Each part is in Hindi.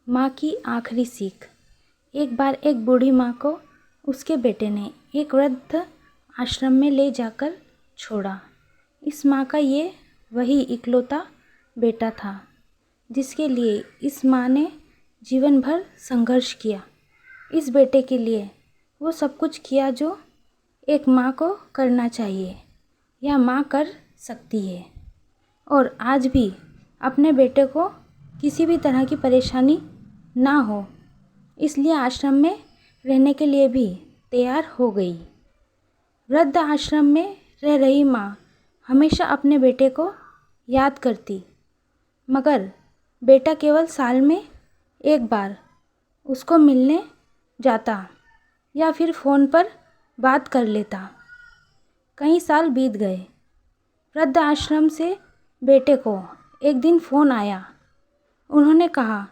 माँ की आखिरी सीख। एक बार एक बूढ़ी माँ को उसके बेटे ने एक वृद्ध आश्रम में ले जाकर छोड़ा। इस माँ का ये वही इकलौता बेटा था जिसके लिए इस माँ ने जीवन भर संघर्ष किया। इस बेटे के लिए वो सब कुछ किया जो एक माँ को करना चाहिए या माँ कर सकती है, और आज भी अपने बेटे को किसी भी तरह की परेशानी ना हो इसलिए आश्रम में रहने के लिए भी तैयार हो गई। वृद्ध आश्रम में रह रही माँ हमेशा अपने बेटे को याद करती, मगर बेटा केवल साल में एक बार उसको मिलने जाता या फिर फ़ोन पर बात कर लेता। कई साल बीत गए। वृद्ध आश्रम से बेटे को एक दिन फ़ोन आया। उन्होंने कहा,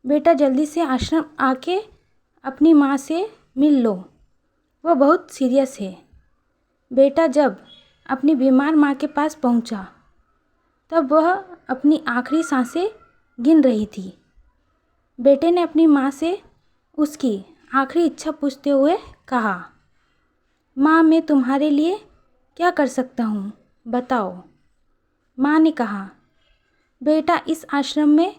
बेटा जल्दी से आश्रम आके अपनी माँ से मिल लो, वो बहुत सीरियस है। बेटा जब अपनी बीमार माँ के पास पहुँचा तब वह अपनी आखिरी सांसें गिन रही थी। बेटे ने अपनी माँ से उसकी आखिरी इच्छा पूछते हुए कहा, माँ मैं तुम्हारे लिए क्या कर सकता हूँ, बताओ। माँ ने कहा, बेटा इस आश्रम में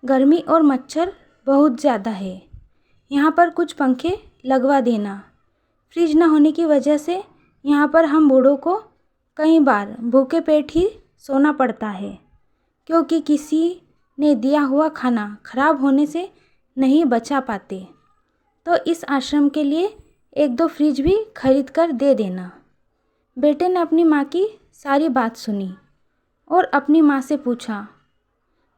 गर्मी और मच्छर बहुत ज़्यादा है, यहाँ पर कुछ पंखे लगवा देना। फ्रिज न होने की वजह से यहाँ पर हम बूढ़ों को कई बार भूखे पेट ही सोना पड़ता है, क्योंकि किसी ने दिया हुआ खाना खराब होने से नहीं बचा पाते। तो इस आश्रम के लिए एक दो फ्रिज भी खरीद कर दे देना। बेटे ने अपनी माँ की सारी बात सुनी और अपनी माँ से पूछा,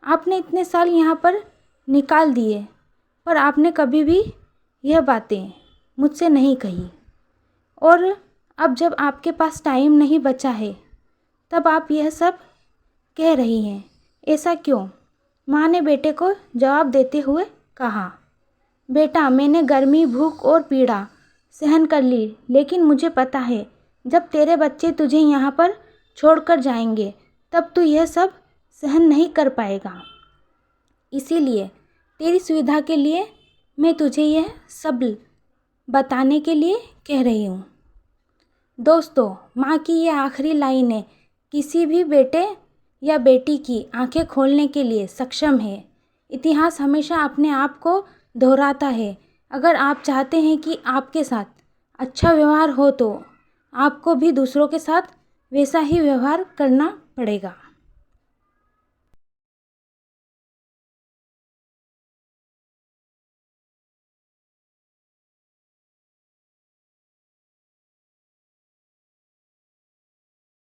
आपने इतने साल यहाँ पर निकाल दिए पर आपने कभी भी यह बातें मुझसे नहीं कही, और अब जब आपके पास टाइम नहीं बचा है तब आप यह सब कह रही हैं, ऐसा क्यों? माँ ने बेटे को जवाब देते हुए कहा, बेटा मैंने गर्मी, भूख और पीड़ा सहन कर ली, लेकिन मुझे पता है जब तेरे बच्चे तुझे यहाँ पर छोड़कर जाएंगे तब तू यह सब सहन नहीं कर पाएगा। इसीलिए तेरी सुविधा के लिए मैं तुझे यह सब बताने के लिए कह रही हूँ। दोस्तों, माँ की ये आखिरी लाइनें किसी भी बेटे या बेटी की आंखें खोलने के लिए सक्षम है। इतिहास हमेशा अपने आप को दोहराता है। अगर आप चाहते हैं कि आपके साथ अच्छा व्यवहार हो तो आपको भी दूसरों के साथ वैसा ही व्यवहार करना पड़ेगा।